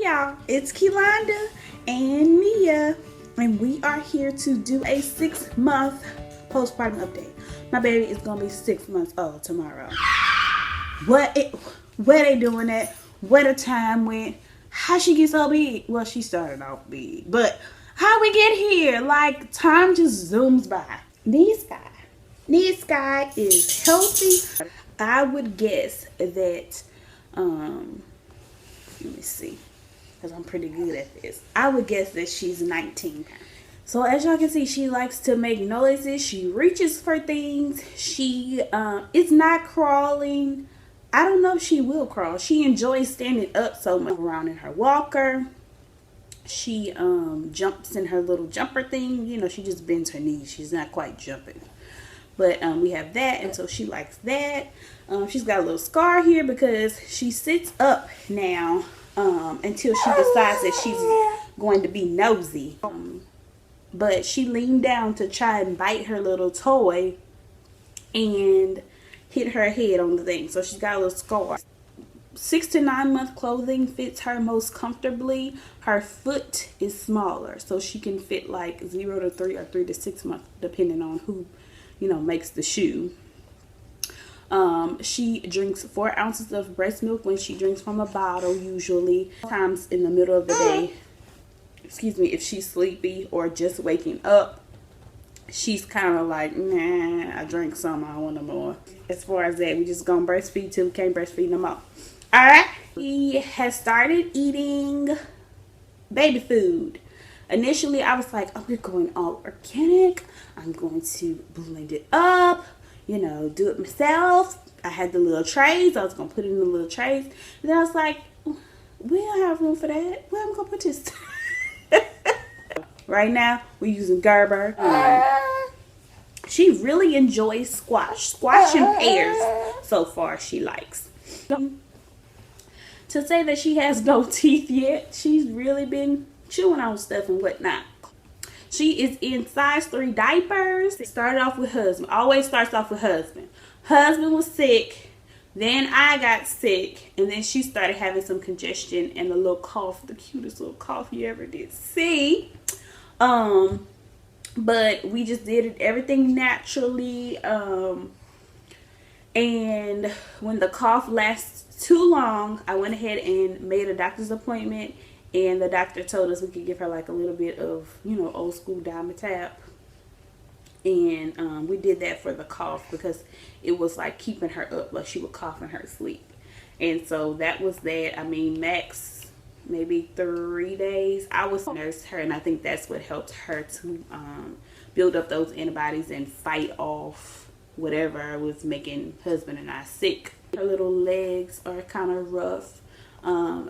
y'all, it's Kelonda and Mia, and we are here to do a 6-month postpartum update. My baby is gonna be 6 months old tomorrow. Where they doing that? Where the time went? How she get so big? Well, she started off big, but how we get here? Like, time just zooms by. This guy is healthy. I would guess that let me see, because I'm pretty good at this. I would guess that she's 19 pounds. So as y'all can see, she likes to make noises. She reaches for things. She is not crawling. I don't know if she will crawl. She enjoys standing up so much around in her walker. She jumps in her little jumper thing. You know, she just bends her knees. She's not quite jumping. But we have that, and so she likes that. She's got a little scar here because she sits up now until she decides that she's going to be nosy. But she leaned down to try and bite her little toy and hit her head on the thing. So she's got a little scar. 6 to 9 month clothing fits her most comfortably. Her foot is smaller, so she can fit like 0 to 3 or 3 to 6 months, depending on who, you know, makes the shoe. She drinks 4 ounces of breast milk when she drinks from a bottle, usually. Sometimes in the middle of the day, excuse me, if she's sleepy or just waking up, she's kind of like, nah, I drank some, I don't want no more. As far as that, we just gonna breastfeed till we can't breastfeed no more. Alright, he has started eating baby food. Initially, I was like, oh, we're going all organic. I'm going to blend it up, you know, do it myself. I had the little trays. I was going to put it in the little trays. And then I was like, we don't have room for that. Where am I going to put this? Right now, we're using Gerber. She really enjoys squash. Squash and pears, so far, she likes. To say that she has no teeth yet, she's really been chewing on stuff and whatnot. She is in size 3 diapers. It started off with husband. Always starts off with husband. Husband was sick. Then I got sick. And then she started having some congestion and a little cough. The cutest little cough you ever did see. But we just did everything naturally. And when the cough lasts too long, I went ahead and made a doctor's appointment. And the doctor told us we could give her like a little bit of, you know, old school Dimetap. And we did that for the cough because it was like keeping her up, like she would cough in her sleep. And so that was that. I mean, max maybe 3 days. I was nursed her, and I think that's what helped her to build up those antibodies and fight off whatever was making husband and I sick. Her little legs are kind of rough.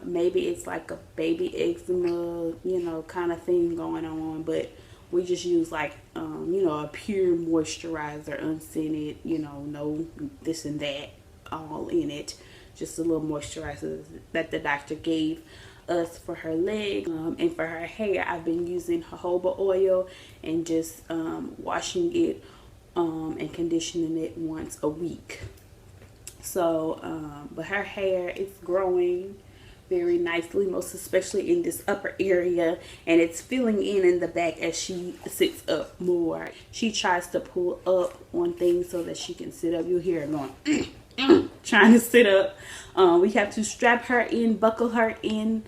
Maybe it's like a baby eczema, you know, kind of thing going on, but we just use like, you know, a pure moisturizer, unscented, you know, no this and that all in it. Just a little moisturizer that the doctor gave us for her leg. And for her hair, I've been using jojoba oil and just washing it and conditioning it once a week. So, but her hair is growing very nicely, most especially in this upper area, and it's filling in the back as she sits up more. She tries to pull up on things so that she can sit up. You'll hear her going, trying to sit up. We have to strap her in, buckle her in,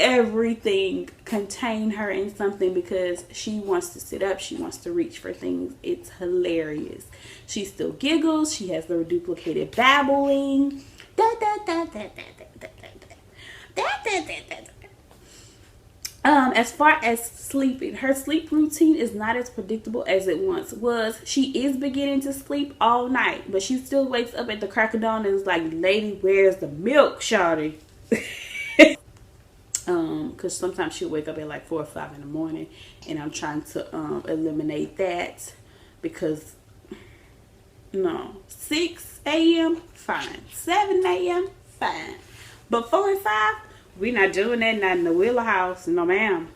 everything, contain her in something because she wants to sit up. She wants to reach for things. It's hilarious. She still giggles. She has the duplicated babbling. As far as sleeping, her sleep routine is not as predictable as it once was. She is beginning to sleep all night, but she still wakes up at the crack of dawn and is like, lady, where's the milk, shawty? Because sometimes she'll wake up at like 4 or 5 in the morning, and I'm trying to eliminate that because, no, 6 a.m., fine. 7 a.m., fine. But 4 and 5, we're not doing that, not in the Wheeler house, no ma'am.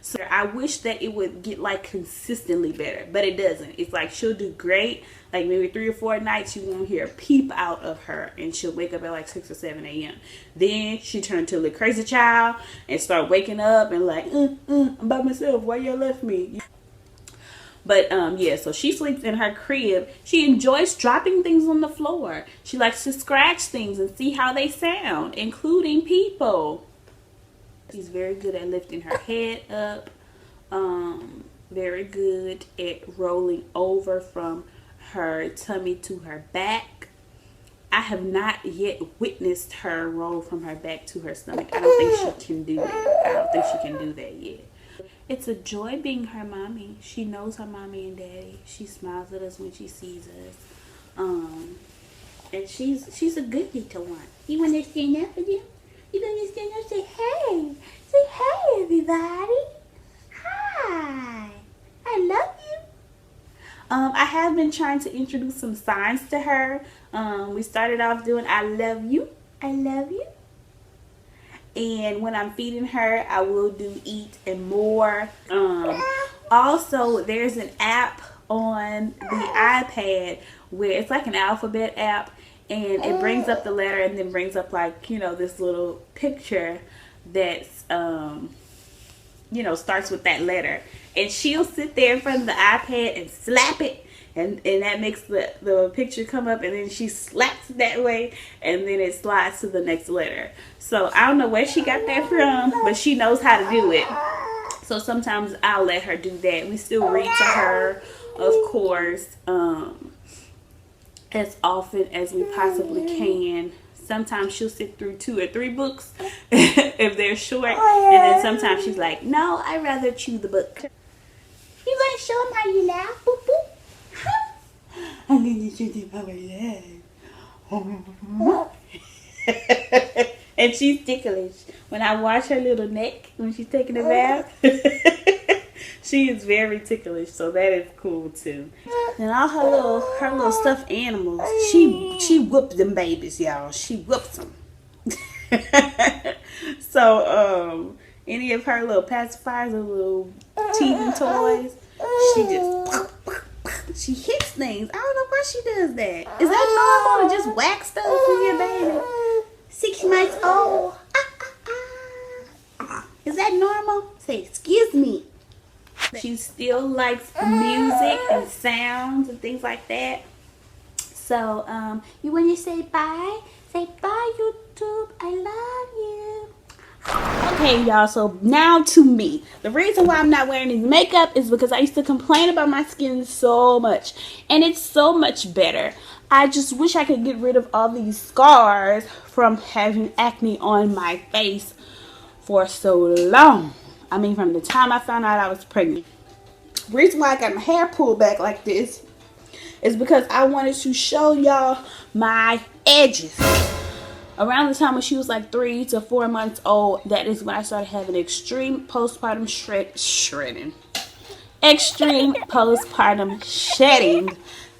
So I wish that it would get like consistently better, but it doesn't. It's like she'll do great, like maybe 3 or 4 nights you won't hear a peep out of her, and she'll wake up at like 6 or 7 a.m. Then she turned to a little crazy child and start waking up and like, I'm by myself, why y'all left me? But yeah, so she sleeps in her crib. She enjoys dropping things on the floor. She likes to scratch things and see how they sound, including people. She's very good at lifting her head up. Very good at rolling over from her tummy to her back. I have not yet witnessed her roll from her back to her stomach. I don't think she can do that. I don't think she can do that yet. It's a joy being her mommy. She knows her mommy and daddy. She smiles at us when she sees us. And she's a good little one. You want to stand up for them? You want to stand up and say, hey. Say, hey, everybody. Hi. I love you. I have been trying to introduce some signs to her. We started off doing, I love you. I love you. And when I'm feeding her, I will do eat and more. Also, there's an app on the iPad where it's like an alphabet app, and it brings up the letter and then brings up like, you know, this little picture that's, you know, starts with that letter. And she'll sit there in front of the iPad and slap it. And that makes the picture come up, and then she slaps it that way, and then it slides to the next letter. So I don't know where she got that from, but she knows how to do it. So sometimes I'll let her do that. We still read to her, of course, as often as we possibly can. Sometimes she'll sit through 2 or 3 books if they're short, and then sometimes she's like, no, I'd rather chew the book. You gonna show them how you laugh, boop boop? I'm going to show them how I laugh. And she's ticklish. When I wash her little neck when she's taking a bath, she is very ticklish, so that is cool too. And all her little stuffed animals, she whoops them babies, y'all. She whoops them. So any of her little pacifiers or little teething toys, she just she hits things. I don't know why she does that. Is that normal to just whack stuff for your baby? 6 months old. Is that normal? Say, excuse me. She still likes music and sounds and things like that. So, you want to say bye? Say bye, YouTube. I love you. Okay, y'all, so now to me. The reason why I'm not wearing any makeup is because I used to complain about my skin so much, and it's so much better. I just wish I could get rid of all these scars from having acne on my face for so long. I mean, from the time I found out I was pregnant. The reason why I got my hair pulled back like this is because I wanted to show y'all my edges. Around the time when she was like 3 to 4 months old, that is when I started having extreme postpartum shedding. Extreme postpartum shedding,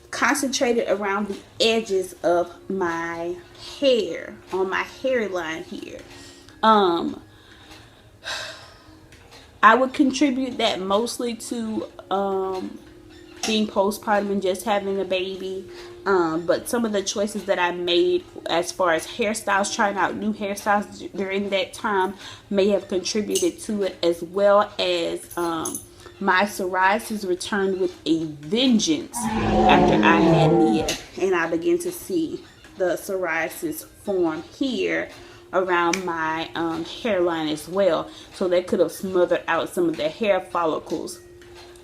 concentrated around the edges of my hair, on my hairline here. I would contribute that mostly to being postpartum and just having a baby. But some of the choices that I made as far as hairstyles, trying out new hairstyles during that time, may have contributed to it, as well as my psoriasis returned with a vengeance after I had Nia, and I began to see the psoriasis form here around my hairline as well, so that could have smothered out some of the hair follicles.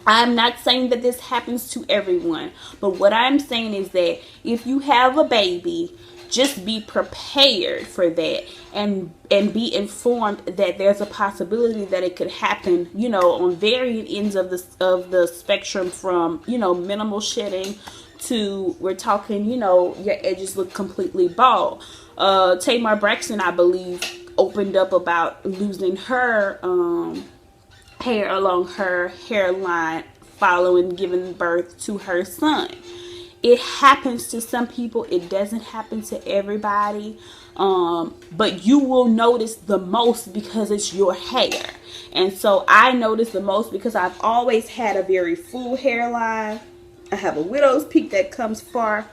I'm not saying that this happens to everyone, but what I'm saying is that if you have a baby, just be prepared for that, and be informed that there's a possibility that it could happen, you know, on varying ends of the spectrum, from, you know, minimal shedding to, we're talking, you know, your edges look completely bald. Tamar Braxton, I believe, opened up about losing her hair along her hairline following giving birth to her son. It happens to some people. It doesn't happen to everybody. but you will notice the most because it's your hair. And so I notice the most because I've always had a very full hairline. I have a widow's peak that comes far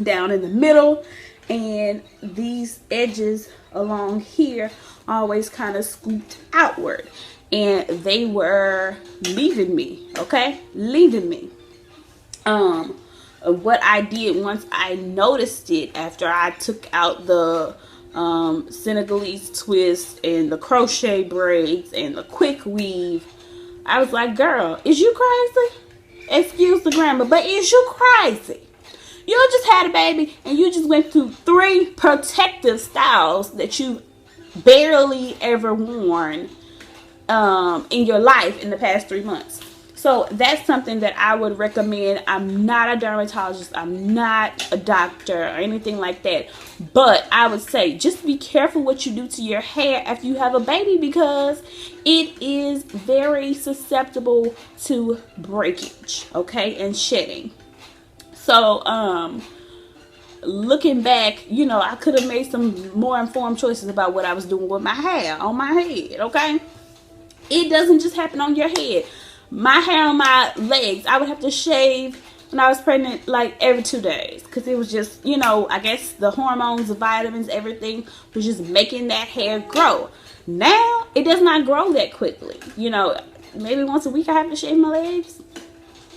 down in the middle, and these edges along here always kind of scooped outward, and they were leaving me, okay, leaving me. What I did once I noticed it, after I took out the Senegalese twist and the crochet braids and the quick weave, I was like, girl, is you crazy? Excuse the grammar, but is you crazy? You just had a baby and you just went through 3 protective styles that you barely ever worn in your life in the past 3 months. So that's something that I would recommend. I'm not a dermatologist. I'm not a doctor or anything like that. But I would say just be careful what you do to your hair after you have a baby, because it is very susceptible to breakage, okay, and shedding. So, looking back, you know, I could have made some more informed choices about what I was doing with my hair on my head, okay? It doesn't just happen on your head. My hair on my legs, I would have to shave when I was pregnant like every 2 days, because it was just, you know, I guess the hormones, the vitamins, everything was just making that hair grow. Now, it does not grow that quickly. You know, maybe once a week I have to shave my legs.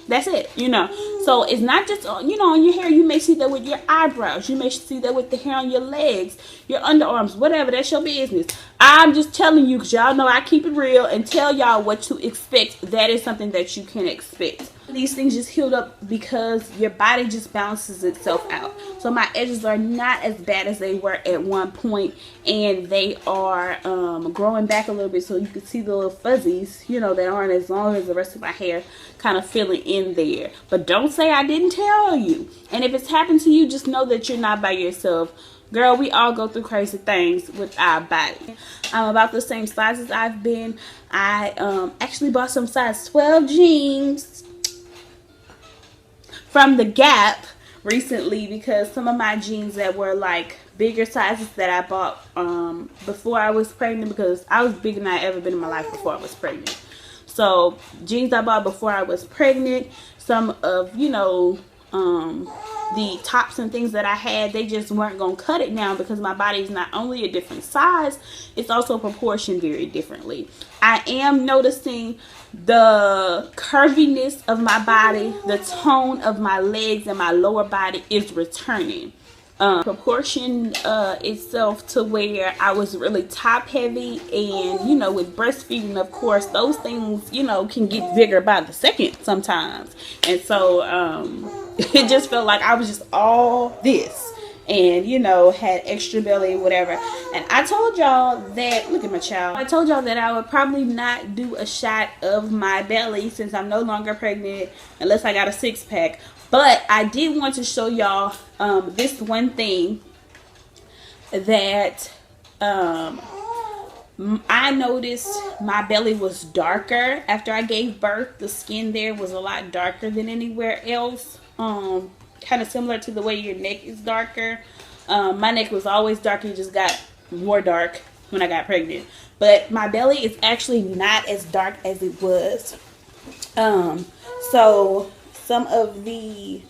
That's it, you know. So it's not just, you know, on your hair. You may see that with your eyebrows. You may see that with the hair on your legs, your underarms, whatever. That's your business. I'm just telling you because y'all know I keep it real and tell y'all what to expect. That is something that you can expect. These things just healed up because your body just balances itself out. So my edges are not as bad as they were at one point, and they are growing back a little bit, so you can see the little fuzzies, you know, that aren't as long as the rest of my hair, kind of filling in there. But don't say I didn't tell you. And if it's happened to you, just know that you're not by yourself. Girl, we all go through crazy things with our body. I'm about the same size as I've been. I actually bought some size 12 jeans from the Gap recently, because some of my jeans that were like bigger sizes that I bought before I was pregnant, because I was bigger than I ever been in my life before I was pregnant. So jeans I bought before I was pregnant, some of, you know, the tops and things that I had, they just weren't gonna cut it now, because my body is not only a different size, it's also proportioned very differently. I am noticing the curviness of my body, the tone of my legs and my lower body is returning. Proportion itself to where I was really top heavy, and you know, with breastfeeding, of course, those things, you know, can get bigger by the second sometimes. And so it just felt like I was just all this, and you know, had extra belly, whatever. And I told y'all that, look at my child, I told y'all that I would probably not do a shot of my belly since I'm no longer pregnant, unless I got a 6-pack. But I did want to show y'all this one thing that I noticed. My belly was darker after I gave birth. The skin there was a lot darker than anywhere else. Kind of similar to the way your neck is darker. My neck was always dark. It just got more dark when I got pregnant. But my belly is actually not as dark as it was. So some of the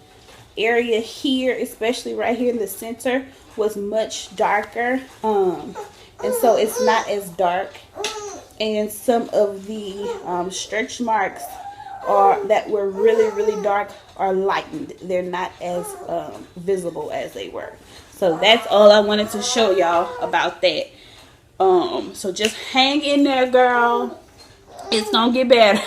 area here, especially right here in the center, was much darker. And so it's not as dark. And some of the stretch marks that were really, really dark are lightened. They're not as visible as they were. So that's all I wanted to show y'all about that. So just hang in there, girl. It's gonna get better.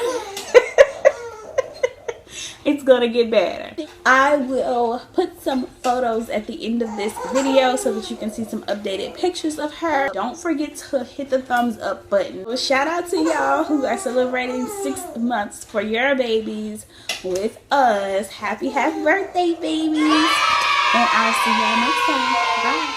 It's gonna get better. I will put some photos at the end of this video so that you can see some updated pictures of her. Don't forget to hit the thumbs up button. Well, shout out to y'all who are celebrating 6 months for your babies with us. Happy birthday, babies. And I'll see y'all next time. Bye.